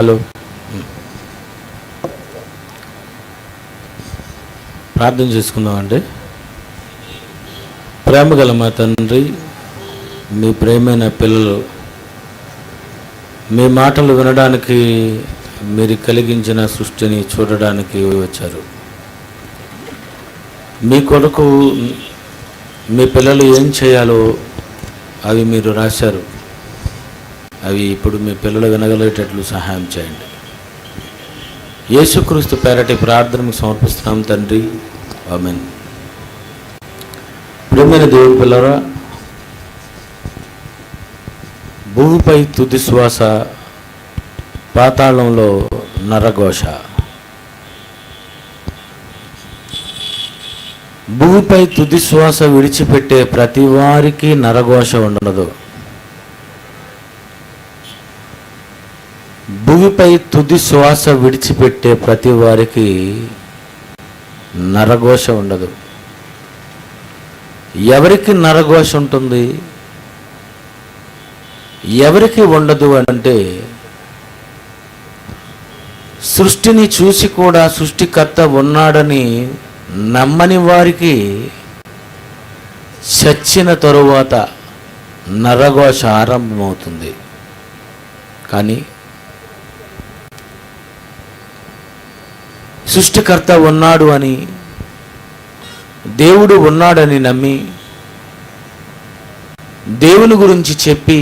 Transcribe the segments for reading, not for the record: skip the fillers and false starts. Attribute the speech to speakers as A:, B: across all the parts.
A: Hello, ప్రార్థన చేసుకుందామండి. ప్రేమ గల మా తండ్రి, మీ ప్రేమైన పిల్లలు మీ మాటలు వినడానికి, మీరు కలిగించిన సృష్టిని చూడడానికి వచ్చారు. మీ కొరకు మీ పిల్లలు ఏం చేయాలో అవి మీరు రాశారు. అవి ఇప్పుడు మీ పిల్లలు వినగలిగేటట్లు సహాయం చేయండి. యేసుక్రీస్తు పేరటి ప్రార్థనకు సమర్పిస్తున్నాం తండ్రి, ఆమేన్. ప్రియమైన దేవుని పిల్లరా, భూమిపై తుది శ్వాస, పాతాళంలో నరఘోష. భూమిపై తుది శ్వాస విడిచిపెట్టే ప్రతి వారికి నరఘోష ఉండదు. భూమిపై తుది శ్వాస విడిచిపెట్టే ప్రతి వారికి నరఘోష ఉండదు. ఎవరికి నరఘోష ఉంటుంది, ఎవరికి ఉండదు అంటే, సృష్టిని చూసి కూడా సృష్టికర్త ఉన్నాడని నమ్మని వారికి చచ్చిన తరువాత నరఘోష ఆరంభమవుతుంది. కానీ సృష్టికర్త ఉన్నాడు అని, దేవుడు ఉన్నాడని నమ్మి, దేవుని గురించి చెప్పి,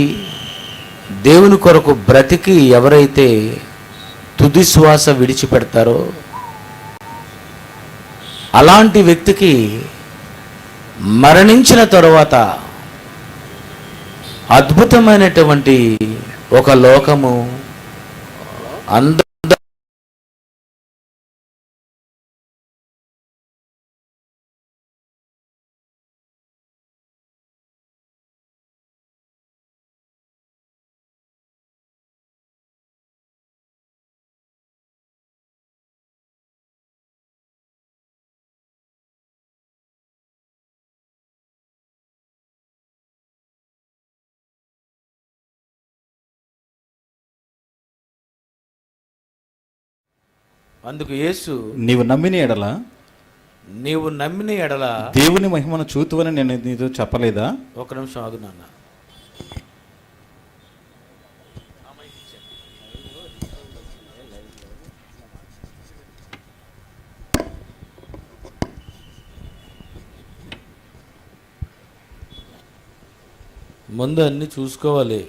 A: దేవుని కొరకు బ్రతికి ఎవరైతే తుది శ్వాస విడిచిపెడతారో అలాంటి వ్యక్తికి మరణించిన తరువాత అద్భుతమైనటువంటి ఒక లోకము, అందుకు యేసు,
B: నీవు నమ్మిన ఎడల దేవుని మహిమను చూతువని నేను నీతో చెప్పలేదా?
A: ఒక నిమిషం ఆగు నాన్న. ముందు అన్ని చూసుకోవాలి.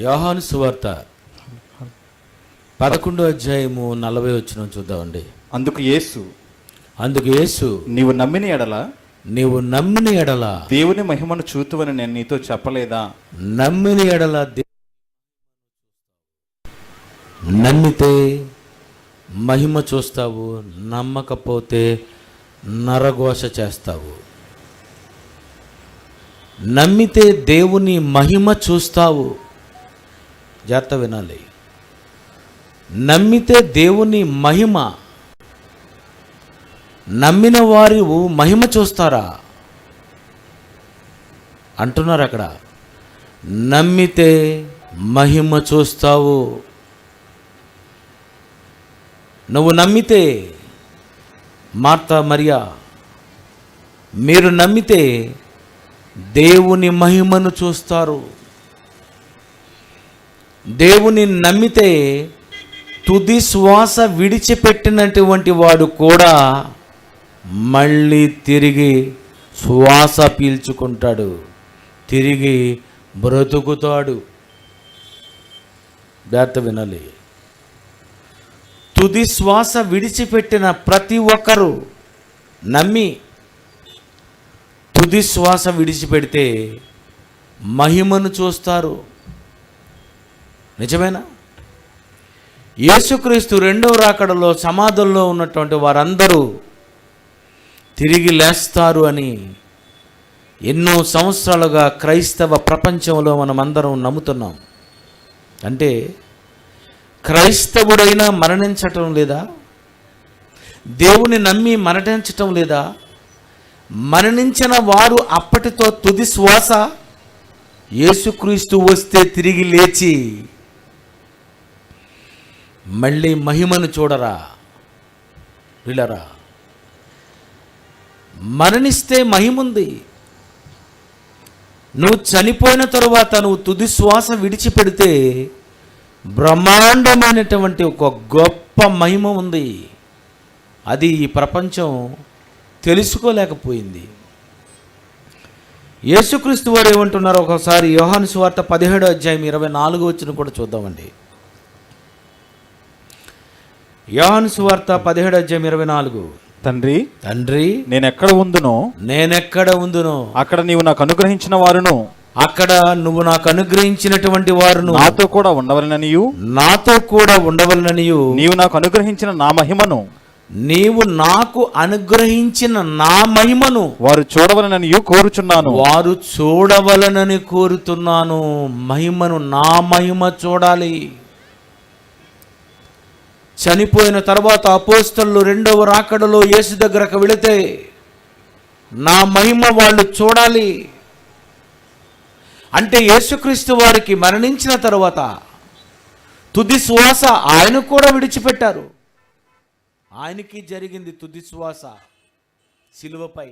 A: యోహాను సువార్త 11వ అధ్యాయము 40వ వచనం చూద్దామండి.
B: అందుకు యేసు
A: నీవు నమ్మిన ఎడల
B: దేవుని మహిమను చూతువని నేను నీతో చెప్పలేదా?
A: నమ్మిన ఎడల నమ్మితే మహిమ చూస్తావు, నమ్మకపోతే నరఘోష చేస్తావు. నమ్మితే దేవుని మహిమ చూస్తావు. జాగ్రత్త వినాలి. నమ్మితే దేవుని మహిమ, నమ్మిన వారు మహిమ చూస్తారా అంటున్నారు అక్కడ. నమ్మితే మహిమ చూస్తావు. నువ్వు నమ్మితే, మార్తా మరియా మీరు నమ్మితే దేవుని మహిమను చూస్తారు. దేవుని నమ్మితే తుది శ్వాస విడిచిపెట్టినటువంటి వాడు కూడా మళ్ళీ తిరిగి శ్వాస పీల్చుకుంటాడు, తిరిగి బ్రతుకుతాడు. జాగ్రత్త వినాలి. తుది శ్వాస విడిచిపెట్టిన ప్రతి ఒక్కరూ నమ్మి తుది శ్వాస విడిచిపెడితే మహిమను చూస్తారు. నిజమేనా? యేసుక్రీస్తు రెండవ రాకడలో సమాధుల్లో ఉన్నటువంటి వారందరూ తిరిగి లేస్తారు అని ఎన్నో సంవత్సరాలుగా క్రైస్తవ ప్రపంచంలో మనమందరం నమ్ముతున్నాం. అంటే క్రైస్తవుడైనా మరణించటం లేదా? దేవుని నమ్మి మరణించటం లేదా? మరణించిన వారు అప్పటితో తుది శ్వాస, యేసుక్రీస్తు వస్తే తిరిగి లేచి మళ్ళీ మహిమను చూడరా వీళ్ళరా. మరణిస్తే మహిముంది. నువ్వు చనిపోయిన తరువాత నువ్వు తుది శ్వాస విడిచిపెడితే బ్రహ్మాండమైనటువంటి ఒక గొప్ప మహిమ ఉంది. అది ఈ ప్రపంచం తెలుసుకోలేకపోయింది. యేసుక్రీస్తు వారు ఏమంటున్నారు ఒకసారి యోహాను సువార్త 17:24 కూడా చూద్దామండి. యోహాను సువార్త 17:24.
B: తండ్రి
A: తండ్రి
B: నేనెక్కడ ఉందునో
A: అక్కడ
B: నీవు నాకు అనుగ్రహించిన వారును,
A: అక్కడ నువ్వు నాకు అనుగ్రహించినటువంటి వారును
B: నాతో కూడా ఉండవలననియు నీవు నాకు అనుగ్రహించిన నా మహిమను వారు చూడవలననియు కోరుచున్నాను.
A: వారు చూడవలనని కోరుతున్నాను. మహిమను, నా మహిమ చూడాలి. చనిపోయిన తర్వాత అపోస్తలులు రెండవ రాకడలో యేసు దగ్గరకు వెళితే నా మహిమ వాళ్ళు చూడాలి. అంటే యేసుక్రీస్తు వారికి మరణించిన తర్వాత తుది శ్వాస ఆయన కూడా విడిచిపెట్టారు. ఆయనకి జరిగింది తుది శ్వాస శిలువపై.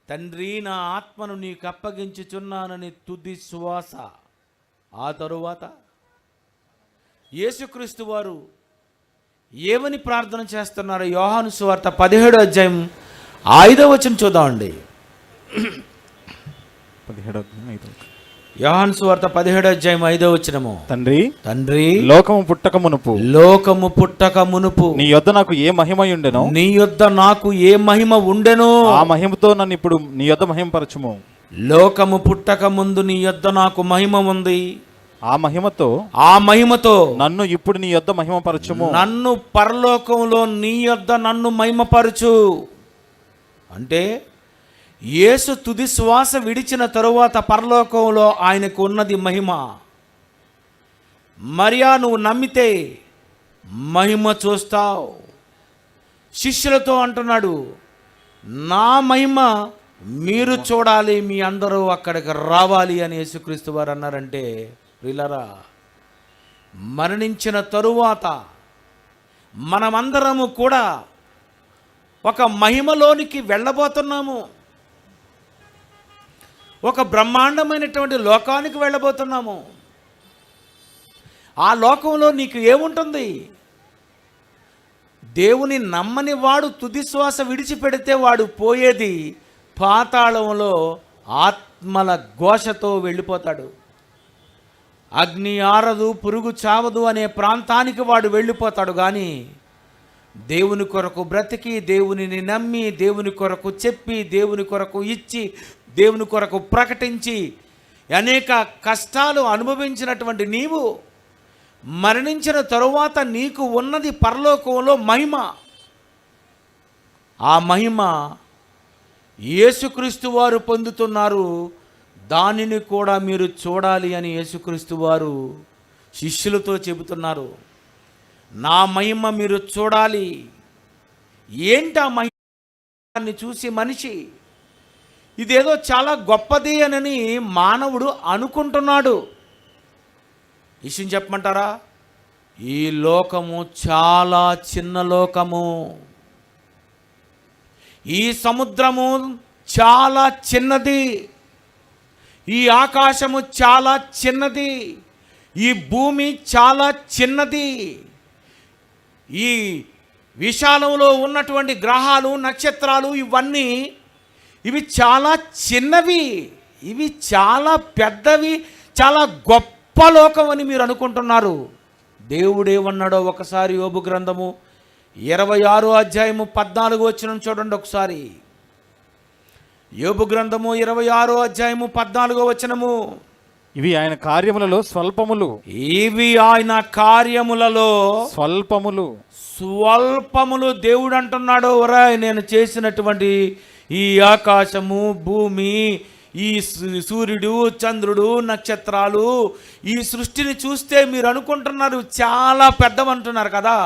A: తండ్రి నా ఆత్మను నీకు అప్పగించుచున్నానని తుది శ్వాస. ఆ తరువాత యేసుక్రీస్తు వారు ఏమని ప్రార్థన చేస్తున్నారు? యోహాను సువార్త 17:5 చూద్దామండి. యోహాను సువార్త 17:5 తండ్రి
B: లోకము పుట్టక మునుపు నీ యొద్ద నాకు ఏ మహిమ ఉండెనో ఆ మహిమతో నన్ను ఇప్పుడు నీ యొద్ద మహిమపరచుము.
A: లోకము పుట్టక ముందు నీ యొద్ద నాకు మహిమ ఉంది.
B: ఆ మహిమతో నన్ను ఇప్పుడు నీ యొద్ద మహిమపరచుము.
A: నన్ను పరలోకంలో నీ యొద్ద నన్ను మహిమపరచు. అంటే యేసు తుది శ్వాస విడిచిన తరువాత పరలోకంలో ఆయనకు ఉన్నది మహిమ. మరియా నువ్వు నమ్మితే మహిమ చూస్తావు. శిష్యులతో అంటున్నాడు, నా మహిమ మీరు చూడాలి, మీ అందరూ అక్కడికి రావాలి అని యేసుక్రీస్తు వారు అన్నారంటే వీళ్ళరా, మరణించిన తరువాత మనమందరము కూడా ఒక మహిమలోనికి వెళ్ళబోతున్నాము. ఒక బ్రహ్మాండమైనటువంటి లోకానికి వెళ్ళబోతున్నాము. ఆ లోకంలో నీకు ఏముంటుంది? దేవుని నమ్మని వాడు తుది శ్వాస విడిచిపెడితే వాడు పోయేది పాతాళంలో ఆత్మల ఘోషతో వెళ్ళిపోతాడు. అగ్ని ఆరదు, పురుగు చావదు అనే ప్రాంతానికి వాడు వెళ్ళిపోతాడు. కానీ దేవుని కొరకు బ్రతికి, దేవునిని నమ్మి, దేవుని కొరకు చెప్పి, దేవుని కొరకు ఇచ్చి, దేవుని కొరకు ప్రకటించి అనేక కష్టాలు అనుభవించినటువంటి నీవు మరణించిన తరువాత నీకు ఉన్నది పరలోకంలో మహిమ. ఆ మహిమ యేసుక్రీస్తు వారు పొందుతున్నారు. దానిని కూడా మీరు చూడాలి అని యేసుక్రీస్తు వారు శిష్యులతో చెబుతున్నారు. నా మహిమ మీరు చూడాలి. ఏంటి ఆ మహిమాన్ని చూసి మనిషి ఇదేదో చాలా గొప్పది అని మానవుడు అనుకుంటున్నాడు. విషయం చెప్పమంటారా? ఈ లోకము చాలా చిన్న లోకము. ఈ సముద్రము చాలా చిన్నది. ఈ ఆకాశము చాలా చిన్నది. ఈ భూమి చాలా చిన్నది. ఈ విశాలంలో ఉన్నటువంటి గ్రహాలు, నక్షత్రాలు ఇవన్నీ ఇవి చాలా చిన్నవి. ఇవి చాలా పెద్దవి, చాలా గొప్ప లోకం అని మీరు అనుకుంటున్నారు. దేవుడేమన్నాడో ఒకసారి యోబు గ్రంథము 26:14 చూడండి ఒకసారి. యోబు గ్రంథము 26:14.
B: ఇవి ఆయన కార్యములలో స్వల్పములు.
A: ఇవి ఆయన కార్యములలో స్వల్పములు. దేవుడు అంటున్నాడు, ఒరేయ్ నేను చేసినటువంటి ఈ ఆకాశము, భూమి, ఈ సూర్యుడు, చంద్రుడు, నక్షత్రాలు, ఈ సృష్టిని చూస్తే మీరు అనుకుంటున్నారు చాలా పెద్దవంటున్నారు కదా.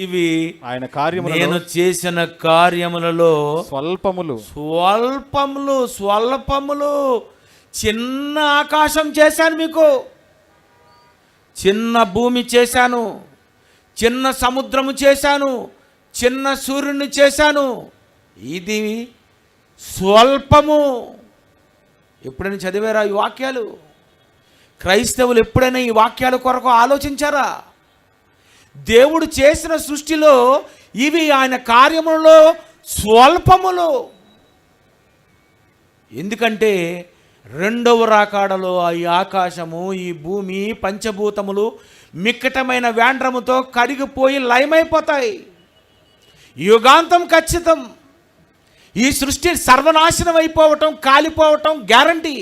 A: ఇవి
B: ఆయన కార్యములలో
A: నేను చేసిన కార్యములలో
B: స్వల్పములు.
A: స్వల్పములు. చిన్న ఆకాశం చేశాను మీకు, చిన్న భూమి చేశాను, చిన్న సముద్రము చేశాను, చిన్న సూర్యుని చేశాను. ఇది స్వల్పము. ఎప్పుడైనా చదివారా ఈ వాక్యాలు? క్రైస్తవులు ఎప్పుడైనా ఈ వాక్యాల కొరకు ఆలోచించారా? దేవుడు చేసిన సృష్టిలో ఇవి ఆయన కార్యములలో స్వల్పములు. ఎందుకంటే రెండవ రాకాడలో ఈ ఆకాశము, ఈ భూమి, పంచభూతములు మిక్కటమైన వ్యాండ్రముతో కరిగిపోయి లయమైపోతాయి. యుగాంతం ఖచ్చితం. ఈ సృష్టి సర్వనాశనం అయిపోవటం, కాలిపోవటం గ్యారంటీ.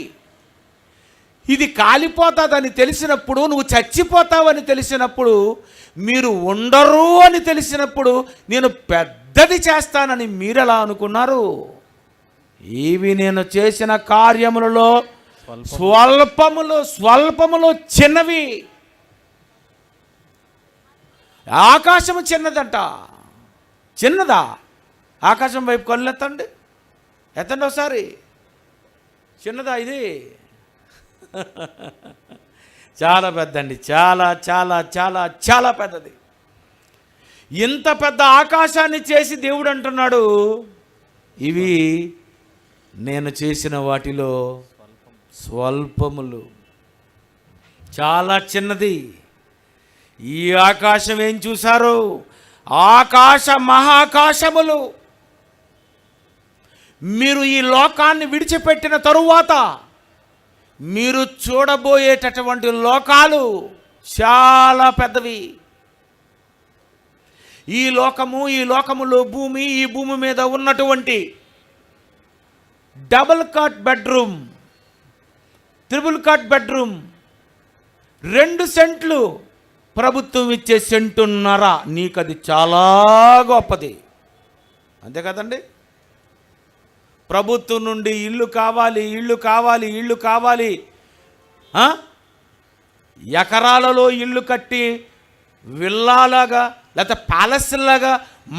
A: ఇది కాలిపోతుందని తెలిసినప్పుడు, నువ్వు చచ్చిపోతావని తెలిసినప్పుడు, మీరు ఉండరు అని తెలిసినప్పుడు నేను పెద్దది చేస్తానని మీరెలా అనుకున్నారు? ఇవి నేను చేసిన కార్యములలో స్వల్పములు చిన్నవి. ఆకాశము చిన్నదంట. చిన్నదా? ఆకాశం వైపు కళ్ళెత్తండి, ఎత్తండి ఒకసారి. చిన్నదా ఇది? చాలా పెద్దండి, చాలా చాలా చాలా చాలా పెద్దది. ఇంత పెద్ద ఆకాశాన్ని చేసి దేవుడు అంటున్నాడు, ఇవి నేను చేసిన వాటిలో స్వల్పములు, చాలా చిన్నది. ఈ ఆకాశం ఏం చూశారు? ఆకాశ మహాకాశములు. మీరు ఈ లోకాన్ని విడిచిపెట్టిన తరువాత మీరు చూడబోయేటటువంటి లోకాలు చాలా పెద్దవి. ఈ లోకములో భూమి, ఈ భూమి మీద ఉన్నటువంటి double cot bedroom, triple cot bedroom, 2 సెంట్లు ప్రభుత్వం ఇచ్చే సెంటున్నర, నీకు అది చాలా గొప్పది. అంతే కదండి? ప్రభుత్వం నుండి ఇల్లు కావాలి, ఎకరాలలో ఇల్లు కట్టి విల్లాలాగా లేకపోతే ప్యాలెస్ లాగా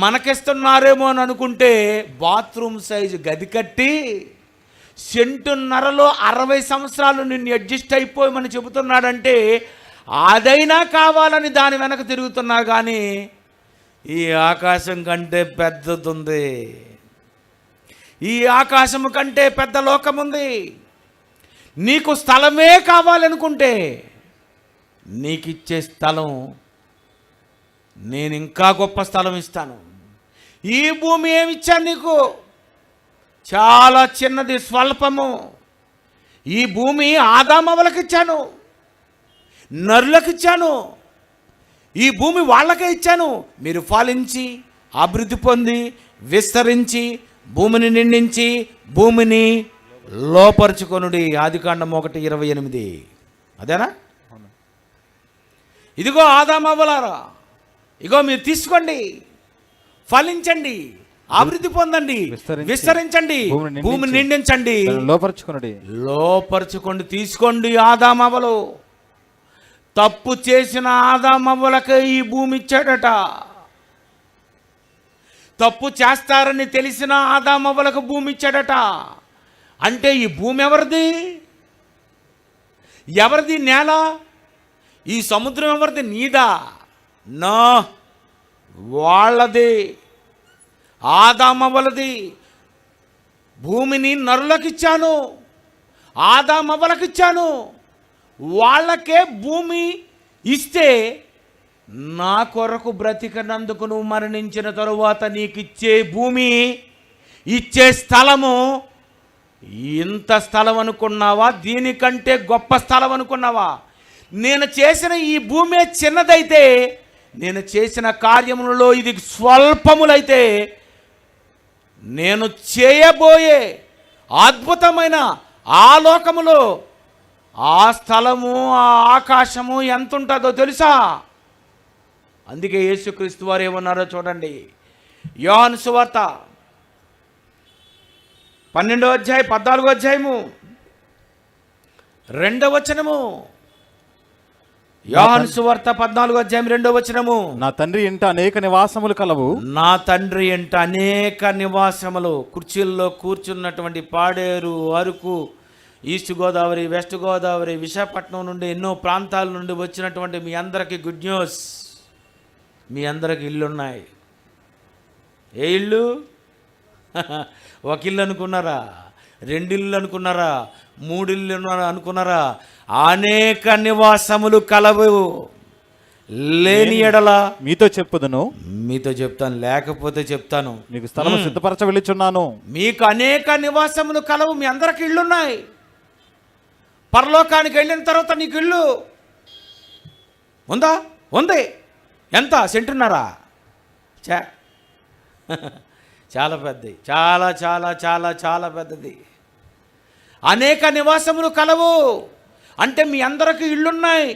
A: మనకిస్తున్నారేమో అని అనుకుంటే, బాత్రూమ్ సైజు గది కట్టి సెంటున్నరలో 60 సంవత్సరాలు నిన్ను అడ్జస్ట్ అయిపోయమని చెబుతున్నాడంటే, అదైనా కావాలని దాని వెనక తిరుగుతున్నారు. కానీ ఈ ఆకాశం కంటే పెద్దదుంది, ఈ ఆకాశము కంటే పెద్ద లోకం ఉంది. నీకు స్థలమే కావాలనుకుంటే, నీకు ఇచ్చే స్థలం నేను ఇంకా గొప్ప స్థలం ఇస్తాను. ఈ భూమి ఏమిచ్చాను నీకు? చాలా చిన్నది, స్వల్పము. ఈ భూమి ఆదామవలకిచ్చాను, నరులకిచ్చాను. ఈ భూమి వాళ్ళకే ఇచ్చాను. మీరు ఫలించి అభివృద్ధి పొంది విస్తరించి భూమిని నిండించి భూమిని లోపరుచుకొనుడి. ఆదికాండం 1:28. అదేనా? ఇదిగో ఆదామవ్వలారా, ఇగో మీరు తీసుకోండి, ఫలించండి, అభివృద్ధి పొందండి, విస్తరించండి, భూమిని నిండించండి, లోపరుచుకోండి. తీసుకోండి ఆదామవ్వలు. తప్పు చేసిన ఆదామవ్వలకే ఈ భూమి ఇచ్చాడట. తప్పు చేస్తారని తెలిసిన ఆదామవ్వలకు భూమి ఇచ్చాడట. అంటే ఈ భూమి ఎవరిది? నేల? ఈ సముద్రం ఎవరిది? నీదా? నో, వాళ్ళది, ఆదామవ్వలది. భూమిని నరులకిచ్చాను, ఆదామవ్వలకిచ్చాను. వాళ్ళకే భూమి ఇస్తే, నా కొరకు బ్రతికనందుకు నువ్వు మరణించిన తరువాత నీకు ఇచ్చే భూమి, ఇచ్చే స్థలము ఇంత స్థలం అనుకున్నావా? దీనికంటే గొప్ప స్థలం అనుకున్నావా? నేను చేసిన ఈ భూమి చిన్నదైతే, నేను చేసిన కార్యములలో ఇది స్వల్పములైతే, నేను చేయబోయే అద్భుతమైన ఆ లోకములో ఆ స్థలము, ఆ ఆకాశము ఎంత ఉంటుందో తెలుసా? అందుకే యేసుక్రీస్తు వారు ఏమన్నారో చూడండి. యోహాను సువార్త 12వ అధ్యాయం 14వ అధ్యాయము 2వ వచనము. యోహాను సువార్త 14:2
B: నా తండ్రి ఇంట అనేక నివాసములు కలవు.
A: నా తండ్రి ఇంట అనేక నివాసములు. కుర్చీల్లో కూర్చున్నటువంటి పాడేరు, అరకు, ఈస్ట్ గోదావరి, వెస్ట్ గోదావరి, విశాఖపట్నం నుండి ఎన్నో ప్రాంతాల నుండి వచ్చినటువంటి మీ అందరికీ గుడ్ న్యూస్. మీ అందరికి ఇల్లు ఉన్నాయి. ఏ ఇల్లు? ఒక ఇల్లు అనుకున్నారా? 2 ఇల్లు అనుకున్నారా? 3 ఇల్లు అనుకున్నారా? అనేక నివాసములు కలవు. లేని ఎడల
B: మీతో చెప్పుదును.
A: మీతో చెప్తాను, లేకపోతే చెప్తాను.
B: మీకు స్థలము సిద్ధపరచ వెళ్ళుచున్నాను.
A: మీకు అనేక నివాసములు కలవు. మీ అందరికి ఇళ్ళున్నాయి. పరలోకానికి వెళ్ళిన తర్వాత నీకు ఇల్లు ఉందా? ఉంది. ఎంత? సెంటున్నారా? చాలా పెద్దది. చాలా చాలా చాలా చాలా పెద్దది. అనేక నివాసములు కలవు అంటే మీ అందరికీ ఇళ్ళున్నాయి.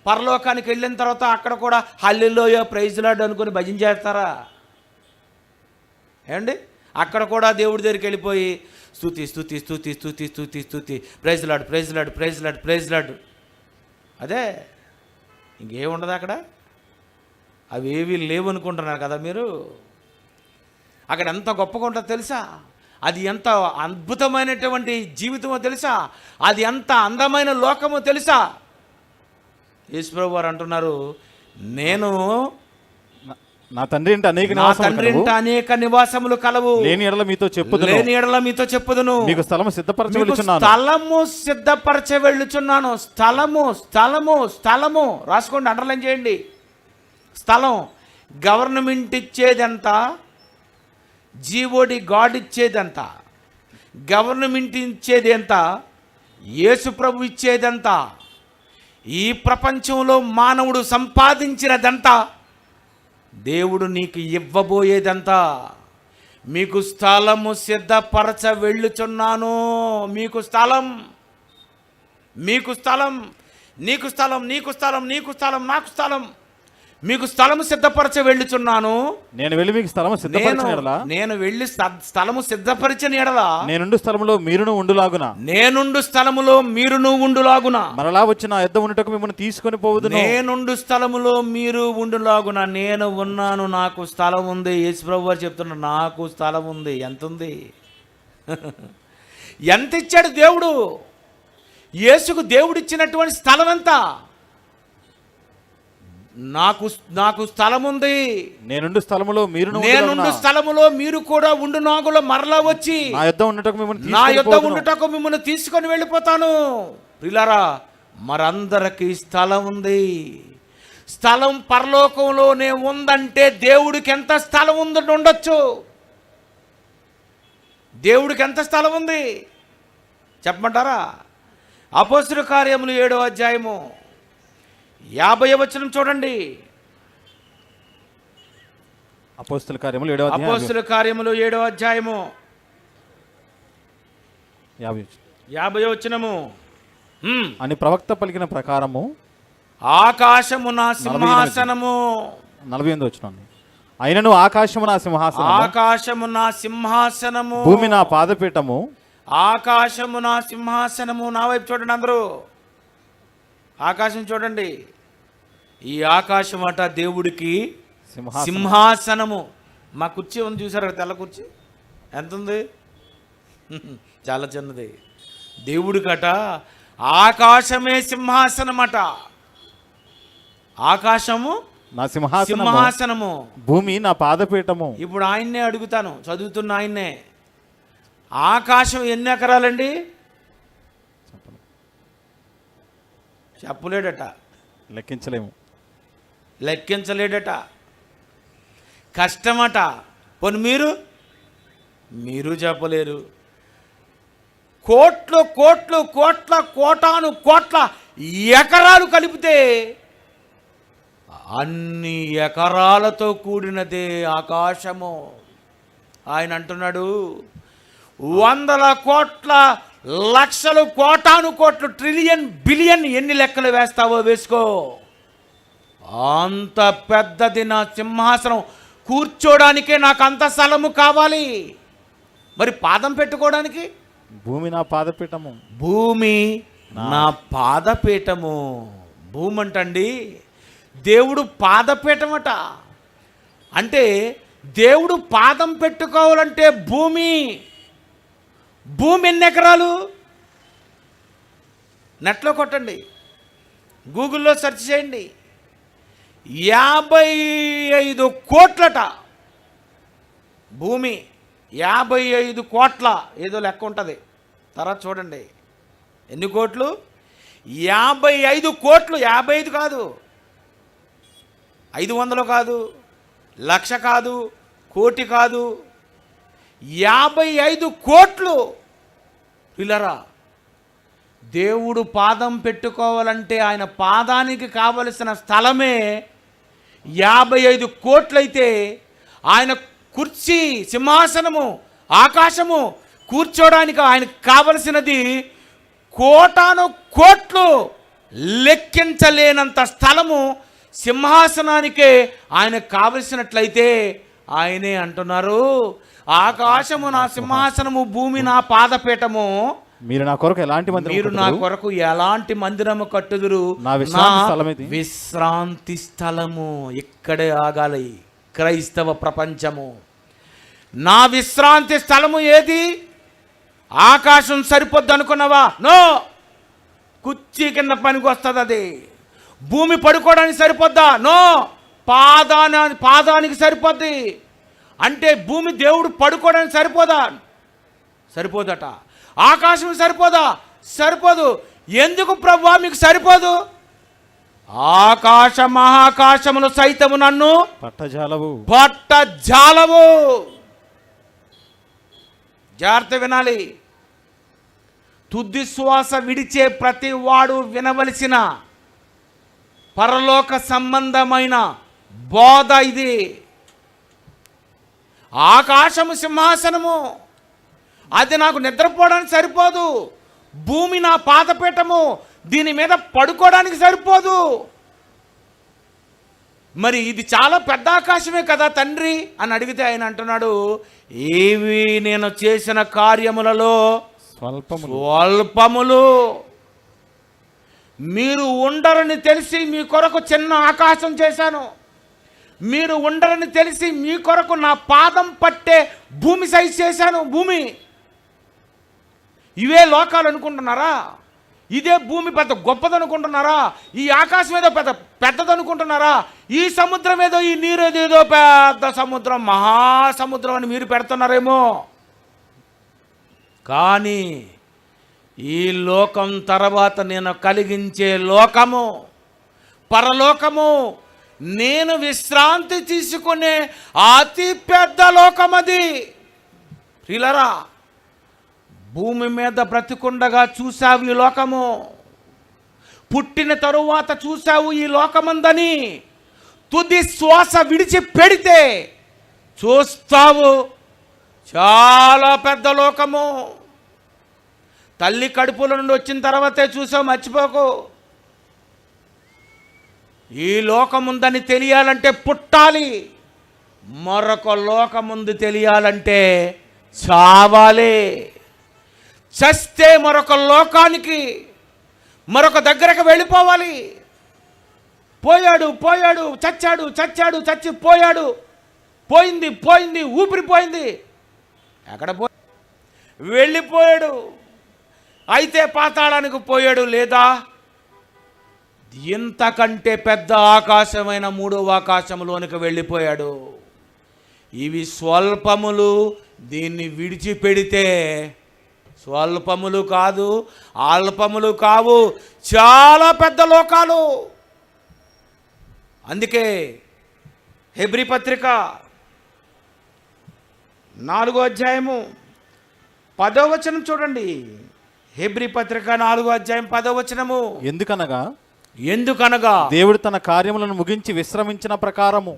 A: పరలోకానికి వెళ్ళిన తర్వాత అక్కడ కూడా హల్లెలూయా ప్రైజ్ లార్డ్ అనుకుని భజన చేస్తారా? ఏమండి? అక్కడ కూడా దేవుడి దగ్గరికి వెళ్ళిపోయి స్తుతి స్తుతి స్తుతి స్తుతి స్తుతి స్తుతి praise lord praise lord praise lord praise lord. అదే, ఇంకేముండదు అక్కడ. అవి ఏవి లేవు అనుకుంటున్నారు కదా మీరు. అక్కడ ఎంత గొప్పగా ఉంటుందో తెలుసా? అది ఎంత అద్భుతమైనటువంటి జీవితమో తెలుసా? అది ఎంత అందమైన లోకమో తెలుసా? యేసుప్రభు వారు అంటున్నారు, నేను
B: నా తండ్రి ఇంట
A: అనేక నివాసములు కలవు.
B: లేని ఎడల మీతో చెప్పుదును. మీకు స్థలము సిద్ధపరచ వెళ్ళుచున్నాను.
A: స్థలము రాసుకోండి, అండర్లైన్ చేయండి. స్థలం. గవర్నమెంట్ ఇచ్చేదెంత? జీవోడి గాడ్ ఇచ్చేదంత. గవర్నమెంట్ ఇచ్చేది ఎంత? యేసు ప్రభు ఇచ్చేదంత. ఈ ప్రపంచంలో మానవుడు సంపాదించినదంతా దేవుడు నీకు ఇవ్వబోయేదంతా. మీకు స్థలము సిద్ధపరచ వెళ్ళుచున్నాను. మీకు స్థలం, మీకు స్థలం, నీకు స్థలం, నీకు స్థలం, నీకు స్థలం, నాకు స్థలం. మీకు స్థలము సిద్ధపరచ వెళ్ళుచున్నాను.
B: నేను వెళ్ళి మీకు స్థలము సిద్ధపరచిన ఎడల,
A: నేను వెళ్ళి స్థలము సిద్ధపరచిన ఎడల
B: నేనుండు స్థలములో మీరును ఉండులాగున,
A: నేనుండు స్థలములో మీరును ఉండులాగున,
B: మరలా వచ్చి నా యొద్ద ఉండుటకు మిమ్మల్ని తీసుకొని పోవుదును.
A: నేనుండు స్థలములో మీరు ఉండులాగున. నేను ఉన్నాను, నాకు స్థలం ఉంది. యేసుప్రభు వారు చెప్తున్నారు, నాకు స్థలం ఉంది. ఎంత ఉంది? ఎంత ఇచ్చాడు దేవుడు? యేసుకు దేవుడు ఇచ్చినటువంటి స్థలం ఎంత? నాకు స్థలం ఉంది.
B: నేనుండు స్థలములో
A: మీరు కూడా ఉండు నాగులో మరలా వచ్చి నా యొద్ద ఉండుటకు మిమ్మల్ని తీసుకొని వెళ్ళిపోతాను. ప్రియులారా, మరందరికీ స్థలం ఉంది. స్థలం పరలోకంలోనే ఉందంటే దేవుడికి ఎంత స్థలం ఉండొచ్చు? దేవుడికి ఎంత స్థలం ఉంది చెప్పమంటారా? అపోస్తలుల కార్యములు 7వ అధ్యాయము 50వ వచనం చూడండి.
B: అపోస్తలుల కార్యములు 7వ
A: అధ్యాయము 50వ వచనము.
B: అని ప్రవక్త పలికిన ప్రకారము
A: ఆకాశము నా సింహాసనము.
B: 48వ వచనం. అయినను ఆకాశము నా సింహాసనము,
A: ఆకాశము నా సింహాసనము,
B: భూమి నా పాదపీఠము.
A: ఆకాశము నా సింహాసనము. నా వైపు చూడండి అందరూ. ఆకాశం చూడండి. ఈ ఆకాశం అట దేవుడికి సింహాసనము. మా కుర్చీ ఉంది చూసారు, తెల్ల కుర్చీ ఎంత ఉంది? చాలా చిన్నది. దేవుడికట ఆకాశమే సింహాసనమట. ఆకాశము
B: నా
A: సింహాసనము,
B: భూమి నా పాదపీఠము.
A: ఇప్పుడు ఆయన్నే అడుగుతాను, చదువుతున్న ఆయన్నే. ఆకాశం ఎన్ని ఎకరాలండి? చెప్పలేడట, లెక్కించలేడట. కష్టమట. పోనీ మీరు చెప్పలేరు. కోట్లు కోట్లు కోట్ల కోటాను కోట్ల ఎకరాలు కలిపితే అన్ని ఎకరాలతో కూడినదే ఆకాశము. ఆయన అంటున్నాడు, 100 కోట్ల లక్షలు కోటాను కోట్లు ట్రిలియన్ బిలియన్ ఎన్ని లెక్కలు వేస్తావో వేసుకో, అంత పెద్దది నా సింహాసనం. కూర్చోడానికే నాకు అంత స్థలము కావాలి. మరి పాదం పెట్టుకోవడానికి?
B: భూమి నా పాదపీఠము.
A: భూమి నా పాదపీఠము. భూమి అంటండి దేవుడు పాదపీఠమట. అంటే దేవుడు పాదం పెట్టుకోవాలంటే భూమి ఎన్ని ఎకరాలు? నెట్లో కొట్టండి, గూగుల్లో సెర్చ్ చేయండి. 55 కోట్లట భూమి. 55 కోట్ల ఏదో లెక్క ఉంటుంది, తర్వాత చూడండి ఎన్ని కోట్లు. 55 కోట్లు. 55 కాదు, 500 కాదు, లక్ష కాదు, కోటి కాదు, 55 కోట్లు. పిల్లరా, దేవుడు పాదం పెట్టుకోవాలంటే ఆయన పాదానికి కావలసిన స్థలమే 55 కోట్లయితే, ఆయన కుర్చీ, సింహాసనము, ఆకాశము కూర్చోడానికి ఆయనకు కావలసినది కోటాను కోట్లు. లెక్కించలేనంత స్థలము సింహాసనానికే ఆయనకు కావలసినట్లయితే ఆయనే అంటున్నారు, ఆకాశము నా సింహాసనము, భూమి నా పాదపీఠము.
B: మీరు నా కొరకు ఎలాంటి మందిరము
A: మీరు నా కొరకు ఎలాంటి మందిరము కట్టుదురు?
B: నా విశ్రాంతి స్థలం ఇది.
A: విశ్రాంతి స్థలము. ఇక్కడే ఆగాలి క్రైస్తవ ప్రపంచము. నా విశ్రాంతి స్థలము ఏది? ఆకాశం సరిపోద్ది అనుకున్నావా? నో, కుర్చీ కింద పనికి వస్తుంది అది. భూమి పడుకోవడానికి సరిపోద్దా? నో, పాదానికి సరిపోద్ది. అంటే భూమి దేవుడు పడుకోవడానికి సరిపోదట. ఆకాశం సరిపోదా? సరిపోదు. ఎందుకు ప్రభువా మీకు సరిపోదు? ఆకాశ మహాకాశములు సైతము నన్ను పట్టజాలవు. జాగ్రత్త వినాలి. తుది శ్వాస విడిచే ప్రతి వాడు వినవలసిన పరలోక సంబంధమైన బోధ ఇది. ఆకాశము సింహాసనము, అది నాకు నిద్రపోవడానికి సరిపోదు. భూమి నా పాదపీఠము, దీని మీద పడుకోవడానికి సరిపోదు. మరి ఇది చాలా పెద్ద ఆకాశమే కదా తండ్రి అని అడిగితే ఆయన అంటున్నాడు, ఏవి నేను చేసిన కార్యములలో స్వల్పములు. మీరు ఉండరని తెలిసి మీ కొరకు చిన్న ఆకాశం చేశాను. మీరు ఉండరని తెలిసి మీ కొరకు నా పాదం పట్టే భూమి సైజ్ చేశాను. భూమి, ఇవే లోకాలు అనుకుంటున్నారా? ఇదే భూమి పెద్ద గొప్పదనుకుంటున్నారా? ఈ ఆకాశం ఏదో పెద్దదనుకుంటున్నారా? ఈ సముద్రం ఏదో, ఈ నీరు ఏదో పెద్ద సముద్రం, మహాసముద్రం అని మీరు పెడుతున్నారేమో. కానీ ఈ లోకం తర్వాత నేను కలిగించే లోకము, పరలోకము, నేను విశ్రాంతి తీసుకునే అతి పెద్ద లోకం అది. ప్రియులారా, భూమి మీద బ్రతికుండగా చూశావు ఈ లోకము, పుట్టిన తరువాత చూశావు ఈ లోకమందని, తుది శ్వాస విడిచి పెడితే చూస్తావు చాలా పెద్ద లోకము. తల్లి కడుపుల నుండి వచ్చిన తర్వాతే చూసావు, మర్చిపోకు. ఈ లోకముందని తెలియాలంటే పుట్టాలి, మరొక లోకముందు తెలియాలంటే చావాలి. చస్తే మరొక లోకానికి, మరొక దగ్గరకు వెళ్ళిపోవాలి. పోయాడు, చచ్చాడు, చచ్చిపోయాడు, పోయింది, ఊపిరిపోయింది. ఎక్కడ వెళ్ళిపోయాడు. అయితే పాతాళానికి పోయాడు, లేదా ఇంతకంటే పెద్ద ఆకాశమైన మూడవ ఆకాశంలోనికి వెళ్ళిపోయాడు. ఇవి స్వల్పములు. దీన్ని విడిచిపెడితే స్వల్పములు కాదు, అల్పములు కావు, చాలా పెద్ద లోకాలు. అందుకే హెబ్రీ పత్రిక 4వ అధ్యాయము 10వ వచనం చూడండి. హెబ్రీ పత్రిక 4వ అధ్యాయం 10వ వచనము. ఎందుకనగా
B: దేవుడు తన కార్యములను ముగించి విశ్రమించిన ప్రకారము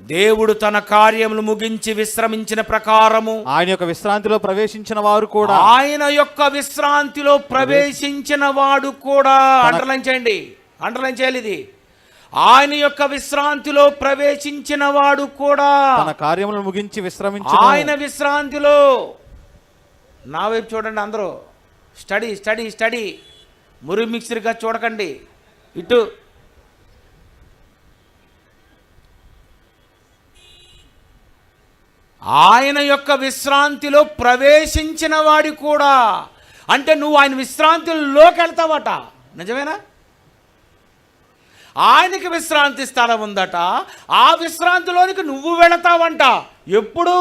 B: ఆయన యొక్క విశ్రాంతిలో ప్రవేశించిన వాడు కూడా
A: అండర్లైన్ చేయాలి ఇది. ఆయన యొక్క విశ్రాంతిలో ప్రవేశించిన వాడు కూడా
B: తన కార్యములను ముగించి విశ్రమించిన.
A: ఆయన విశ్రాంతిలో, నా వైపు చూడండి అందరూ, స్టడీ మురి మిక్సర్గా చూడకండి, ఇటు ఆయన యొక్క విశ్రాంతిలో ప్రవేశించిన వాడి కూడా, అంటే నువ్వు ఆయన విశ్రాంతిలోకి వెళ్తావట. నిజమేనా? ఆయనకి విశ్రాంతి స్థలం ఉందట, ఆ విశ్రాంతిలోనికి నువ్వు వెళతావంట. ఎప్పుడు?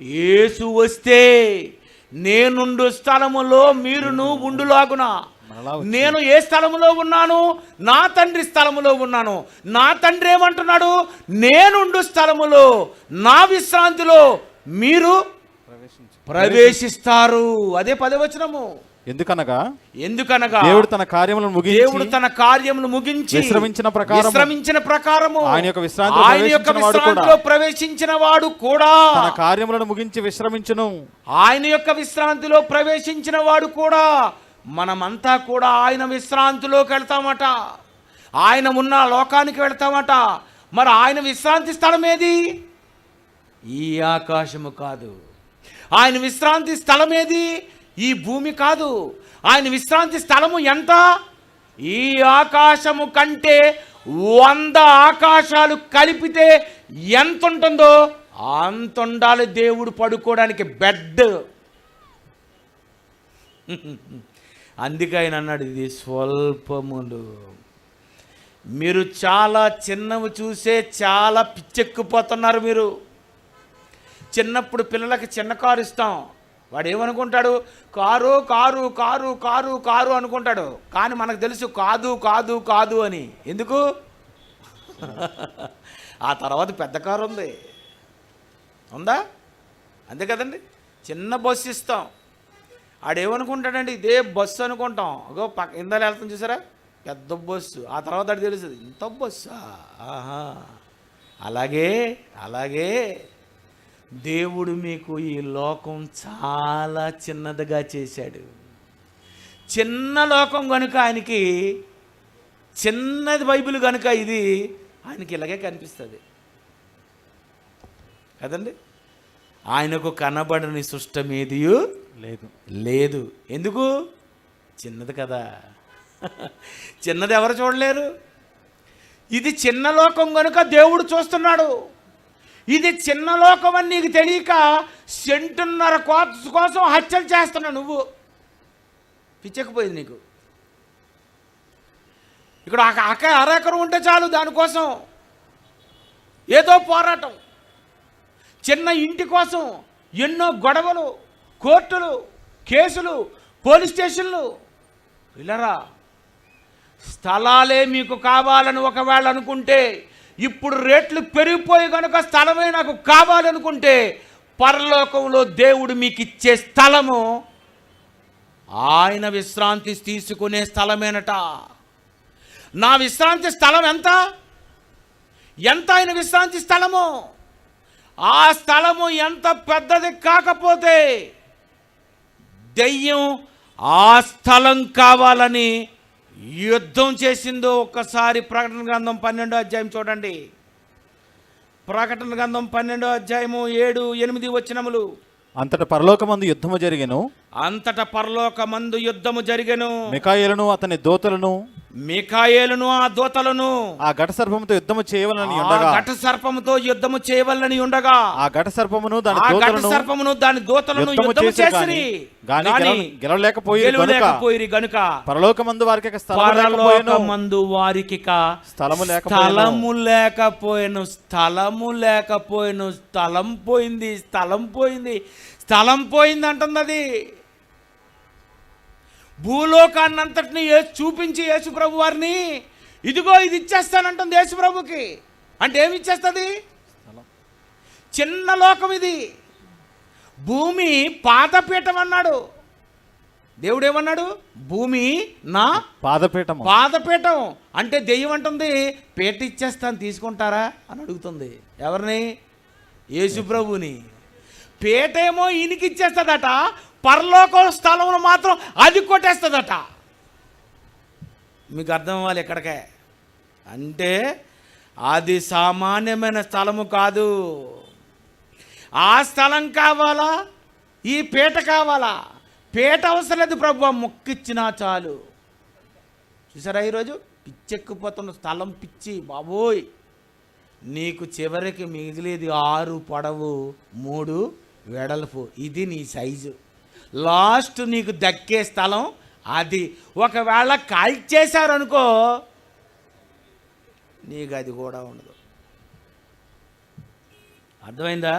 A: యేసు వస్తే. నేనుండు స్థలములో మీరును ఉండులాగున. నేను ఏ స్థలములో ఉన్నాను? నా తండ్రి స్థలములో ఉన్నాను. నా తండ్రి ఏమంటున్నాడు? నేనుండు స్థలములో, నా విశ్రాంతిలో మీరు ప్రవేశిస్తారు. అదే 10వ వచనము.
B: ఎందుకనగా
A: దేవుడు తన
B: కార్యములను ముగించి
A: విశ్రమించిన ప్రకారము
B: ఆయన యొక్క
A: విశ్రాంతిలో ప్రవేశించిన వాడు కూడా
B: తన కార్యములను ముగించి విశ్రమించును.
A: ఆయన యొక్క విశ్రాంతిలో ప్రవేశించిన వాడు కూడా. మనమంతా కూడా ఆయన విశ్రాంతిలోకి వెళ్తామట. ఆయన ఉన్న లోకానికి వెళ్తామట. మరి ఆయన విశ్రాంతి స్థలం ఏది? ఈ ఆకాశము కాదు. ఆయన విశ్రాంతి స్థలం ఏది? ఈ భూమి కాదు. ఆయన విశ్రాంతి స్థలము ఎంత? ఈ ఆకాశము కంటే 100 ఆకాశాలు కలిపితే ఎంత ఉంటుందో అంత ఉండాలి దేవుడు పడుకోవడానికి బెడ్. అందుకే ఆయన అన్నాడు, ఇది స్వల్పములు. మీరు చాలా చిన్నవి చూసే చాలా పిచ్చెక్కిపోతున్నారు. మీరు చిన్నప్పుడు పిల్లలకి చిన్న కారు ఇస్తాం, వాడు ఏమనుకుంటాడు? Car car car car car అనుకుంటాడు. కానీ మనకు తెలుసు కాదు కాదు కాదు అని. ఎందుకు? ఆ తర్వాత పెద్ద కారు ఉంది, ఉందా? అంతే కదండి. చిన్న బస్సు ఇస్తాం, ఆడేమనుకుంటాడండి? ఇదే బస్సు అనుకుంటాం. అగో ఇందాల వెళ్తాం చూసారా, పెద్ద బస్సు. ఆ తర్వాత అది తెలుస్తుంది, ఇంత బస్సా. ఆహా. అలాగే దేవుడు మీకు ఈ లోకం చాలా చిన్నదిగా చేశాడు. చిన్న లోకం కనుక ఆయనకి, చిన్నది బైబిల్ కనుక ఇది ఆయనకి ఇలాగే కనిపిస్తుంది కదండి. ఆయనకు కనబడని సృష్టం ఏది లేదు. ఎందుకు? చిన్నది కదా. చిన్నది ఎవరు చూడలేరు. ఇది చిన్న లోకం కనుక దేవుడు చూస్తున్నాడు. ఇది చిన్న లోకం అని నీకు తెలియక 1.5 కోసం హత్యలు చేస్తున్నావు నువ్వు. పిచ్చెక్కిపోయింది నీకు. ఇక్కడ అరెకరం ఉంటే చాలు, దానికోసం ఏదో పోరాటం. చిన్న ఇంటి కోసం ఎన్నో గొడవలు, కోర్టులు, కేసులు, పోలీస్ స్టేషన్లు. ఇలారా స్థలాలే మీకు కావాలని ఒకవేళ అనుకుంటే, ఇప్పుడు రేట్లు పెరిగిపోయి కనుక స్థలమే నాకు కావాలనుకుంటే, పరలోకంలో దేవుడు మీకు ఇచ్చే స్థలము ఆయన విశ్రాంతి తీసుకునే స్థలమేనట. నా విశ్రాంతి స్థలం ఎంత ఆయన విశ్రాంతి స్థలము? ఆ స్థలము ఎంత పెద్దది కాకపోతే దెయ్యం ఆ స్థలం కావాలని యుద్ధం చేసిందో ఒక్కసారి ప్రకటన గ్రంథం 12వ అధ్యాయం చూడండి. ప్రకటన గ్రంథం 12వ అధ్యాయము 7, 8 వచనములు.
B: అంతటా పరలోకమందు యుద్ధము జరిగెను. మిఖాయేలును అతని దూతలను ఆ దూతలను ఆ ఘట సర్పముతో యుద్ధము చేయవలనని ఉండగా ఆ ఘట సర్పమును దాని దూతలను యుద్ధము చేసిరి గాని గెలవలేకపోయిరి గనుక పరలోకమందు వారికి స్థలము లేకపోయెను. స్థలం పోయింది అంటున్నది. భూలోకాన్ని అంతటిని చూపించి యేసు ప్రభు వారిని, ఇదిగో ఇది ఇచ్చేస్తానంటుంది యేసు ప్రభుకి. అంటే ఏమి ఇచ్చేస్తుంది? చిన్న లోకం ఇది. భూమి పాదపీఠం అన్నాడు దేవుడు. ఏమన్నాడు? భూమి నా పాదపీఠం అంటే దెయ్యం అంటుంది పీట ఇచ్చేస్తాను తీసుకుంటారా అని అడుగుతుంది. ఎవరిని? యేసు ప్రభుని. పీటేమో ఈయనకి ఇచ్చేస్తుందట, పరలోక స్థలంలో మాత్రం అది కొట్టేస్తుందట. మీకు అర్థం అవ్వాలి ఎక్కడికే. అంటే అది సామాన్యమైన స్థలము కాదు. ఆ స్థలం కావాలా? ఈ పీట కావాలా? పీట అవసరం లేదు ప్రభు, మొక్కిచ్చినా చాలు. చూసారా ఈరోజు పిచ్చెక్కిపోతున్న స్థలం పిచ్చి బాబోయ్. నీకు చివరికి మిగిలేది 6 పొడవు 3 వెడల్పు. ఇది నీ సైజు. లాస్ట్ నీకు దక్కే స్థలం అది. ఒకవేళ కాల్చేశారనుకో నీకు అది కూడా ఉండదు. అర్థమైందా?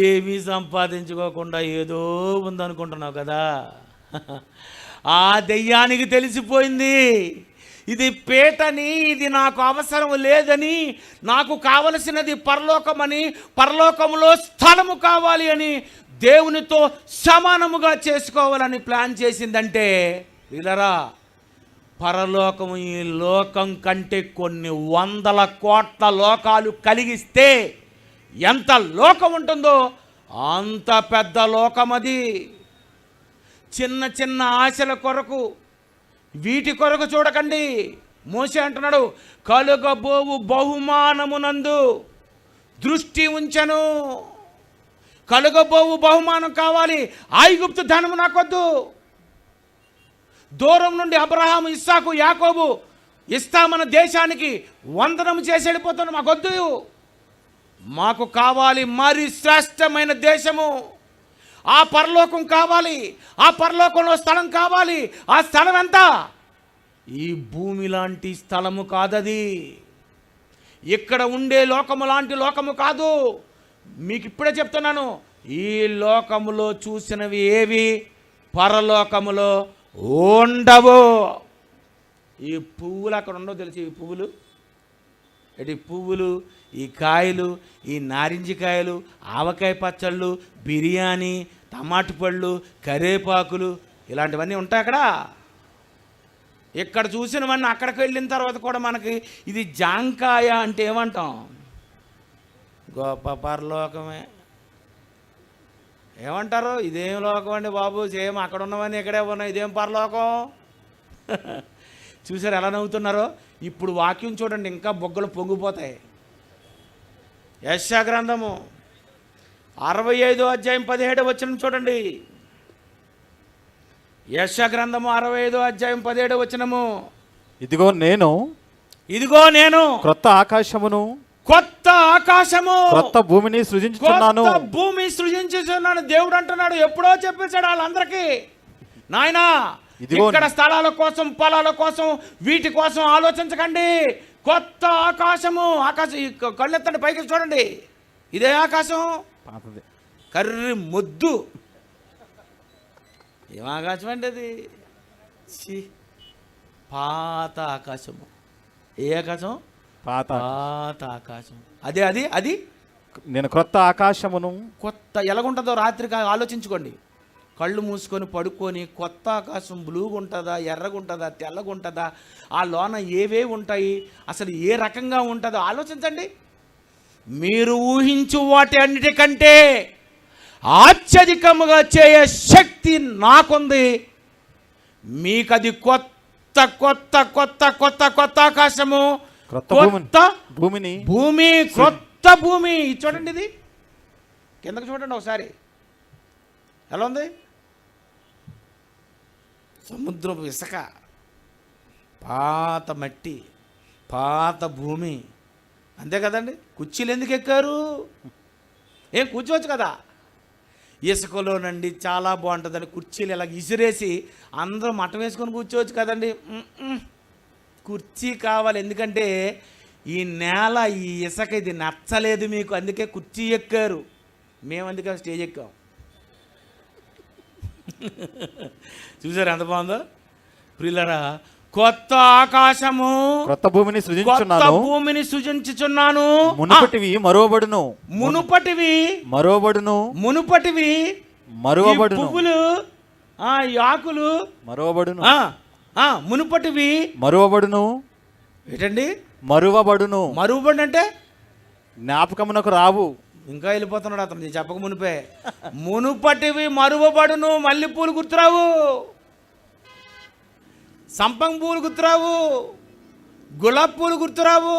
B: ఏమీ సంపాదించుకోకుండా ఏదో ఉందనుకుంటున్నావు కదా, ఆ దెయ్యానికి తెలిసిపోయింది ఇది పీటని, ఇది నాకు అవసరం లేదని, నాకు కావలసినది పరలోకమని, పరలోకములో స్థలము కావాలి అని, దేవునితో సమానముగా చేసుకోవాలని ప్లాన్ చేసిందంటే వీళ్ళరా, పరలోకము ఈ లోకం కంటే కొన్ని 100 కోట్ల లోకాలు కలిగిస్తే ఎంత లోకం ఉంటుందో అంత పెద్ద లోకం అది. చిన్న చిన్న ఆశల కొరకు, వీటి కొరకు చూడకండి. మోషే అంటున్నాడు, కలుగబోవు బహుమానమునందు దృష్టి ఉంచెను. కలుగబోవు బహుమానం కావాలి. ఐగుప్తు ధనము నాకొద్దు. దూరం నుండి అబ్రహాము, ఇస్సాకు, యాకోబు ఇస్తామన్న దేశానికి వందనము చేసి వెళ్ళిపోతున్నాం. మాకొద్దు. మాకు కావాలి మరి శ్రేష్టమైన దేశము. ఆ పరలోకం కావాలి. ఆ పరలోకంలో స్థలం కావాలి. ఆ స్థలం ఎంత? ఈ భూమి లాంటి స్థలము కాదది. ఇక్కడ ఉండే లోకము లాంటి లోకము కాదు. మీకు ఇప్పుడే చెప్తున్నాను, ఈ లోకములో చూసినవి ఏవి పరలోకములో ఉండవు. ఈ పువ్వులు అక్కడ ఉండవు తెలుసు. ఈ పువ్వులు, ఈ పువ్వులు, ఈ కాయలు, ఈ నారింజ కాయలు, ఆవకాయ పచ్చళ్ళు, బిర్యానీ, టమాటా పళ్ళు, కరేపాకులు, ఇలాంటివన్నీ ఉంటాయి అక్కడ. ఇక్కడ చూసినవన్నీ అక్కడికి వెళ్ళిన తర్వాత కూడా మనకి ఇది జాంకాయ అంటే ఏమంటాం? గొప్ప పరలోకమే. ఏమంటారు? ఇదేం లోకం అండి బాబు, సేమ్ అక్కడ ఉన్నవన్నీ ఇక్కడే ఉన్నాయి, ఇదేం పరలోకం? చూసారు ఎలా నవ్వుతున్నారో? ఇప్పుడు వాక్యం చూడండి, ఇంకా బొగ్గలు పొంగిపోతాయి. యెషయా గ్రంథము 65వ అధ్యాయం 17వ వచనం చూడండి. యెషయా గ్రంథము 65వ అధ్యాయం 17వ వచనము.
C: ఇదిగో నేను
B: క్రొత్త
C: ఆకాశము క్రొత్త భూమిని సృజించుచున్నాను.
B: భూమి సృజించుచున్నాను దేవుడు అంటున్నాడు. ఎప్పుడో చెప్పేశాడు వాళ్ళందరికీ, నాయనా ఇక్కడ స్థలాల కోసం, పొలాల కోసం, వీటి కోసం ఆలోచించకండి. కొత్త ఆకాశము. ఆకాశం కళ్ళెత్తండి, పైకి చూడండి. ఇదే ఆకాశం, కర్రి మొద్దు. ఏం ఆకాశం అండి అది? పాత ఆకాశము. ఏ ఆకాశం? పాత ఆకాశం. అదే అది అది
C: నేను క్రొత్త ఆకాశమును.
B: కొత్త ఎలాగుంటుందో రాత్రి ఆలోచించుకోండి. కళ్ళు మూసుకొని పడుకొని, కొత్త ఆకాశం బ్లూగా ఉంటుందా, ఎర్రగా ఉంటుందా, తెల్లగా ఉంటుందా, ఆ లోన ఏవేవి ఉంటాయి, అసలు ఏ రకంగా ఉంటుందో ఆలోచించండి. మీరు ఊహించు వాటి అన్నిటికంటే అత్యధికముగా చేయే శక్తి నాకుంది. మీకు అది కొత్త కొత్త కొత్త కొత్త కొత్త ఆకాశము, కొత్త భూమి, క్రొత్త భూమి. చూడండి, ఇది కిందకు చూడండి ఒకసారి, ఎలా ఉంది? సముద్రపు ఇసుక, పాత మట్టి, పాత భూమి, అంతే కదండి. కుర్చీలు ఎందుకు ఎక్కారు? ఏం కూర్చోవచ్చు కదా. ఇసుకలోనండి చాలా బాగుంటుందండి. కుర్చీలు ఇలా ఇసిరేసి అందరూ మఠం వేసుకొని కూర్చోవచ్చు కదండి. కుర్చీ కావాలి. ఎందుకంటే ఈ నేల, ఈ ఇసుక ఇది నచ్చలేదు మీకు, అందుకే కుర్చీ ఎక్కారు. మేము అందుకే స్టేజ్ ఎక్కాం. చూసారు ఎంత బాగుందో ప్రియులారా? కొత్త ఆకాశము,
C: కొత్త భూమిని
B: సృజించుచున్నాను.
C: మునుపటివి మరువబడును.
B: పువ్వులు, ఆకులు
C: మరువబడును.
B: మునుపటివి
C: మరువబడును.
B: ఏంటండి
C: మరువబడును?
B: మరువబడి అంటే
C: జ్ఞాపకమునకు రావు.
B: ఇంకా వెళ్ళిపోతున్నాడు అతను చెప్పక మునిపే. మునుపటివి మరువబడును. మల్లెపూలు గుర్తురావు, సంపంగి పూలు గుర్తురావు, గులాబీ పూలు గుర్తురావు,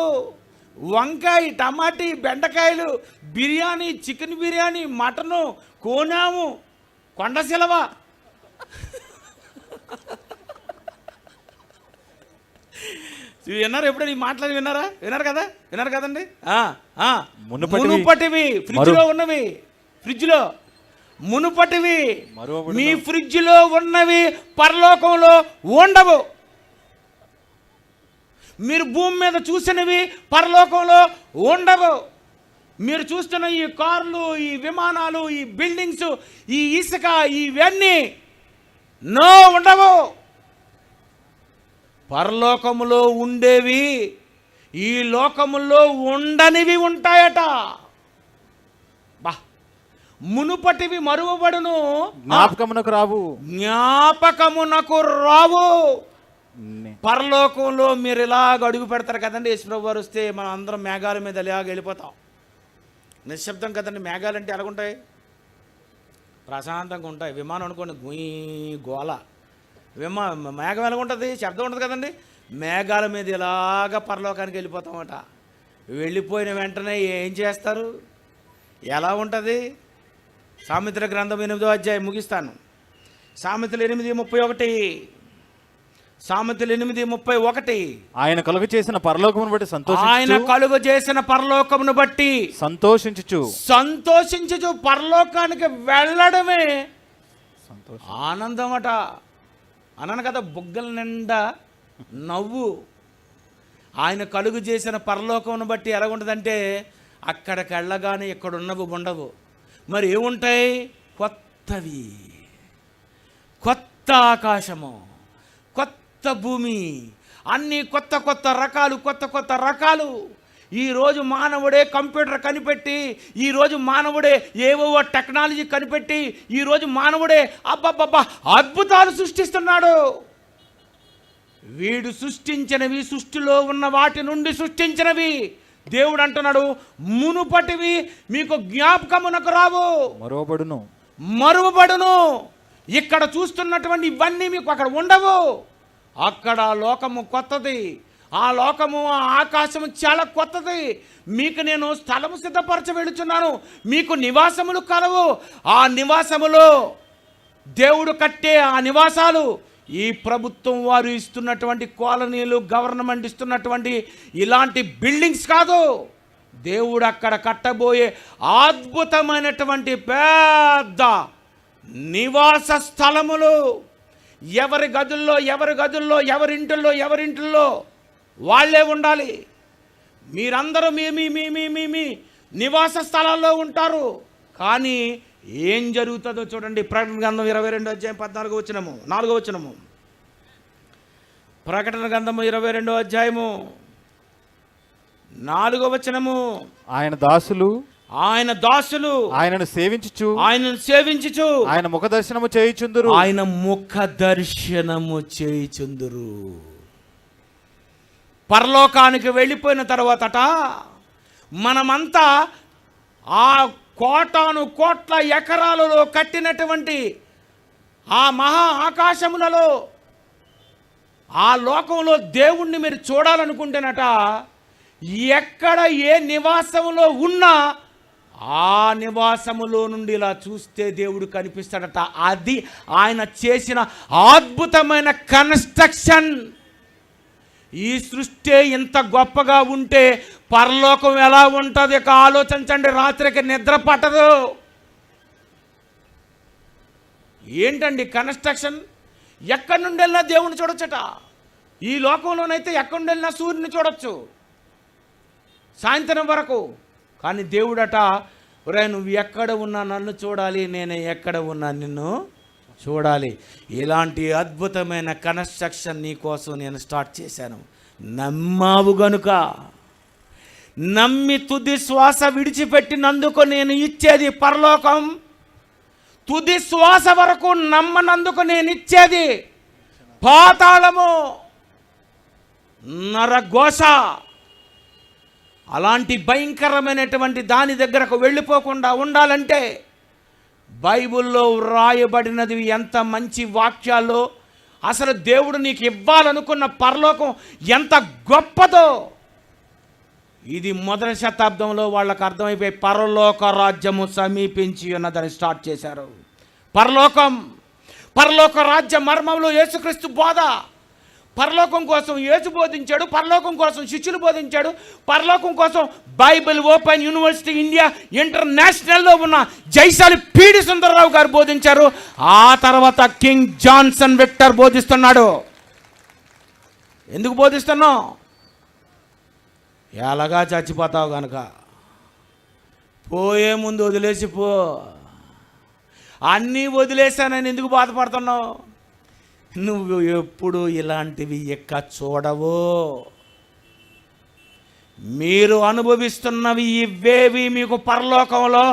B: వంకాయ, టమాటీ, బెండకాయలు, బిర్యానీ, చికెన్ బిర్యానీ, మటను, కోనాము, కొండశిలవ, విన్నారు ఎప్పుడైనా ఈ మాటలు విన్నారు కదండి.
C: మునుపటివి
B: ఫ్రిడ్జ్లో ఉన్నవి, ఫ్రిడ్జ్లో మునుపటివి
C: మరువబడును.
B: మీ ఫ్రిడ్జ్లో ఉన్నవి పరలోకంలో ఉండవు. మీరు భూమి మీద చూసినవి పరలోకంలో ఉండవు. మీరు చూస్తున్న ఈ కార్లు, ఈ విమానాలు, ఈ బిల్డింగ్స్, ఈ ఇసుక, ఇవన్నీ ఉండవు. పరలోకములో ఉండేవి ఈ లోకములో ఉండనివి ఉంటాయట. బా, మునుపటివి మరువబడును,
C: జ్ఞాపకమునకు
B: రావు. పరలోకంలో మీరు ఇలాగ అడుగు పెడతారు కదండి. యేసుప్రభు వారు వస్తే మనం అందరం మేఘాల మీద ఇలాగ వెళ్ళిపోతాం. నిశ్శబ్దం కదండి. మేఘాలు అంటే ఎలాగుంటాయి? ప్రశాంతంగా ఉంటాయి. విమానం అనుకోండి, గుయ్ గోల. మేఘం ఎలాగుంటుంది? శబ్దం ఉంటుంది కదండి. మేఘాల మీద ఇలాగ పరలోకానికి వెళ్ళిపోతామట. వెళ్ళిపోయిన వెంటనే ఏం చేస్తారు? ఎలా ఉంటుంది? సామెతల గ్రంథం 8వ అధ్యాయం ముగిస్తాను. సామెతలు 8:31. సామెతలు 8:31.
C: ఆయన కలుగ చేసిన పరలోకమును బట్టి
B: సంతోషించుచు పరలోకానికి వెళ్ళడమే ఆనందమట. అన్నాను కదా, బుగ్గల నిండా నవ్వు. ఆయన కలుగు చేసిన పరలోకమును బట్టి ఎలా ఉంటుందంటే, అక్కడికి వెళ్ళగానే ఇక్కడ ఉన్నవి ఉండవు. మరి ఏముంటాయి? కొత్తవి, కొత్త ఆకాశము, కొత్త భూమి, అన్నీ కొత్త కొత్త రకాలు. ఈరోజు మానవుడే కంప్యూటర్ కనిపెట్టి, ఈరోజు మానవుడే ఏవో టెక్నాలజీ కనిపెట్టి, ఈరోజు మానవుడే అబ్బబ్బబ్బా అద్భుతాలు సృష్టిస్తున్నాడు. వీడు సృష్టించినవి, సృష్టిలో ఉన్న వాటి నుండి సృష్టించినవి. దేవుడు అంటున్నాడు, మునుపటివి మీకు జ్ఞాపకమునకు రావు, మరువబడును. ఇక్కడ చూస్తున్నటువంటి ఇవన్నీ మీకు అక్కడ ఉండవు. అక్కడ లోకము కొత్తది, ఆ లోకము, ఆ ఆకాశము చాలా కొత్తది. మీకు నేను స్థలము సిద్ధపరచ వెళుచున్నాను, మీకు నివాసములు కలవు. ఆ నివాసములో దేవుడు కట్టే ఆ నివాసాలు ఈ ప్రభుత్వం వారు ఇస్తున్నటువంటి కాలనీలు, గవర్నమెంట్ ఇస్తున్నటువంటి ఇలాంటి బిల్డింగ్స్ కాదు. దేవుడు అక్కడ కట్టబోయే అద్భుతమైనటువంటి పెద్ద నివాస స్థలములు. ఎవరి గదుల్లో, ఎవరింటిల్లో వాళ్ళే ఉండాలి. మీరందరూ మీ నివాస స్థలాల్లో ఉంటారు. కానీ ఏం జరుగుతుందో చూడండి. ప్రకటన గ్రంథం 22వ అధ్యాయం 4వ వచనము. ప్రకటన గ్రంథము 22వ అధ్యాయము 4వ వచనము.
C: ఆయన దాసులు
B: ఆయనను సేవించుచు
C: ఆయన ముఖ దర్శనము చేయుచుందురు.
B: పరలోకానికి వెళ్ళిపోయిన తర్వాతట మనమంతా ఆ కోట్ల ఎకరాలలో కట్టినటువంటి ఆ మహా ఆకాశములలో, ఆ లోకంలో దేవుణ్ణి మీరు చూడాలనుకుంటేనట, ఎక్కడ ఏ నివాసములో ఉన్నా ఆ నివాసములో నుండి ఇలా చూస్తే దేవుడు కనిపిస్తాడట. అది ఆయన చేసిన అద్భుతమైన కన్స్ట్రక్షన్. ఈ సృష్టి ఇంత గొప్పగా ఉంటే పరలోకం ఎలా ఉంటుంది? ఇక ఆలోచించండి. రాత్రికి నిద్ర పట్టదు. ఏంటండి కన్స్ట్రక్షన్? ఎక్కడి నుండి వెళ్ళినా దేవుని చూడొచ్చట. ఈ లోకంలోనైతే ఎక్కడి నుండి వెళ్ళినా సూర్యుని చూడొచ్చు సాయంత్రం వరకు. కానీ దేవుడట, ఒరే నువ్వు ఎక్కడ ఉన్నా నన్ను చూడాలి, నేను ఎక్కడ ఉన్నా నిన్ను చూడాలి. ఇలాంటి అద్భుతమైన కన్స్ట్రక్షన్ నీ కోసం నేను స్టార్ట్ చేశాను. నమ్మావు గనుక, నమ్మి తుది శ్వాస విడిచిపెట్టినందుకు నేను ఇచ్చేది పరలోకం. తుది శ్వాస వరకు నమ్మనందుకు నేను ఇచ్చేది పాతాళము, నరఘోష. అలాంటి భయంకరమైనటువంటి దాని దగ్గరకు వెళ్ళిపోకుండా ఉండాలంటే బైబిల్లో వ్రాయబడినది ఎంత మంచి వాక్యాల్లో, అసలు దేవుడు నీకు ఇవ్వాలనుకున్న పరలోకం ఎంత గొప్పదో. ఇది మొదటి శతాబ్దంలో వాళ్ళకు అర్థమైపోయి పరలోక రాజ్యము సమీపించి ఉన్నదని స్టార్ట్ చేశారు. పరలోక రాజ్య మర్మంలో యేసుక్రీస్తు బోధ, పరలోకం కోసం యేసు బోధించాడు, పరలోకం కోసం శిష్యులు బోధించాడు, పరలోకం కోసం బైబిల్ ఓపెన్ యూనివర్సిటీ ఇండియా ఇంటర్నేషనల్లో ఉన్న జైశాలి పీడి సుందరరావు గారు బోధించారు. ఆ తర్వాత కింగ్ జాన్సన్ విక్టర్ బోధిస్తున్నాడు. ఎందుకు బోధిస్తున్నావు? ఎలాగా చచ్చిపోతావు కనుక. పోయే ముందు వదిలేసి పో. అన్నీ వదిలేశానని ఎందుకు బాధపడుతున్నావు? నువ్వు ఎప్పుడు ఇలాంటివి ఎక్క చూడవు. మీరు అనుభవిస్తున్నవి ఇవేవి మీకు పరలోకంలో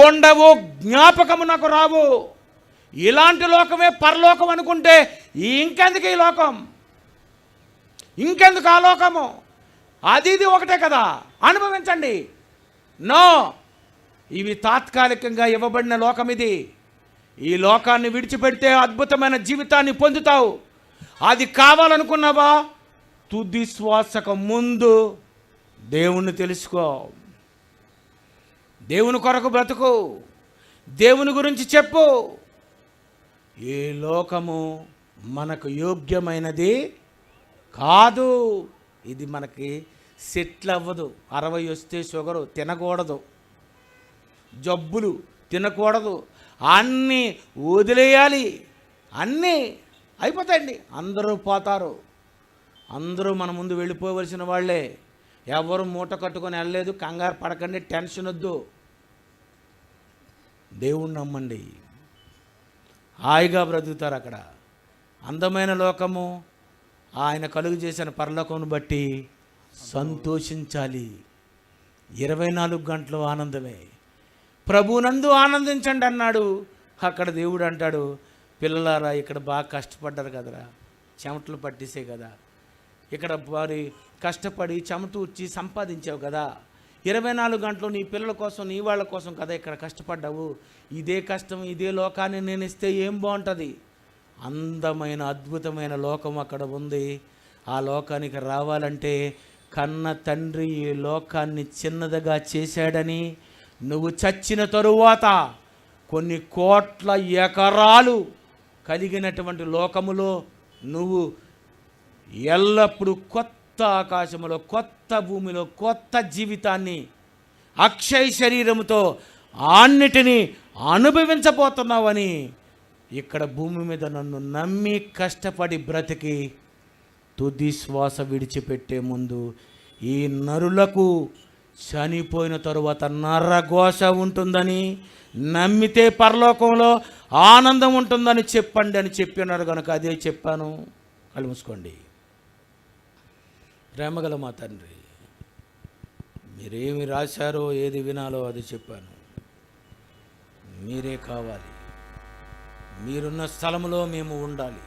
B: ఉండవు, జ్ఞాపకమునకు రావు. ఇలాంటి లోకమే పరలోకం అనుకుంటే ఇంకెందుకు ఈ లోకం, ఇంకెందుకు ఆ లోకము? అది ఇది ఒకటే కదా, అనుభవించండి. నో, ఇవి తాత్కాలికంగా ఇవ్వబడిన లోకం ఇది. ఈ లోకాన్ని విడిచిపెడితే అద్భుతమైన జీవితాన్ని పొందుతావు. అది కావాలనుకున్నావా? తుది శ్వాసకు ముందు దేవుణ్ణి తెలుసుకో, దేవుని కొరకు బ్రతుకు, దేవుని గురించి చెప్పు. ఈ లోకము మనకు యోగ్యమైనది కాదు. ఇది మనకి సెటిల్ అవ్వదు. 60 వస్తే షుగరు తినకూడదు, జబ్బులు తినకూడదు, అన్నీ వదిలేయాలి. అన్నీ అయిపోతాయండి. అందరూ పోతారు. అందరూ మన ముందు వెళ్ళిపోవలసిన వాళ్ళే. ఎవరు మూట కట్టుకొని వెళ్ళలేదు. కంగారు పడకండి, టెన్షన్ వద్దు. దేవుణ్ణి నమ్మండి, హాయిగా బ్రతుకుతారు అక్కడ. అందమైన లోకము, ఆయన కలుగు చేసిన పరలోకమును బట్టి సంతోషించాలి. 24 గంటలు ఆనందమే. ప్రభునందు ఆనందించండి అన్నాడు. అక్కడ దేవుడు అంటాడు, పిల్లలారా ఇక్కడ బాగా కష్టపడ్డారు కదరా, చెమటలు పట్టేసే కదా, ఇక్కడ వారి కష్టపడి చెమటూర్చి సంపాదించావు కదా, 24 గంటలు నీ పిల్లల కోసం నీ వాళ్ళ కోసం కదా ఇక్కడ కష్టపడ్డావు. ఇదే కష్టం, ఇదే లోకాన్ని నేను ఇస్తే ఏం బాగుంటుంది? అందమైన అద్భుతమైన లోకం అక్కడ ఉంది. ఆ లోకానికి రావాలంటే కన్న తండ్రి ఈ లోకాన్ని చిన్నదిగా చేశాడని, నువ్వు చచ్చిన తరువాత కొన్ని కోట్ల ఎకరాలు కలిగినటువంటి లోకములో నువ్వు ఎల్లప్పుడూ కొత్త ఆకాశములో, కొత్త భూమిలో, కొత్త జీవితాన్ని అక్షయ శరీరముతో అన్నిటినీ అనుభవించబోతున్నావని, ఇక్కడ భూమి మీద నన్ను నమ్మి కష్టపడి బ్రతికి తుది శ్వాస విడిచిపెట్టే ముందు ఈ నరులకు చనిపోయిన తరువాత నరఘోష ఉంటుందని, నమ్మితే పరలోకంలో ఆనందం ఉంటుందని చెప్పండి అని చెప్పినారు కనుక అదే చెప్పాను. కళ్ళు మూసుకోండి. ప్రేమగల మా తండ్రి, మీరేమి రాశారో, ఏది వినాలో అది చెప్పాను. మీరే కావాలి. మీరున్న స్థలంలో మేము ఉండాలి.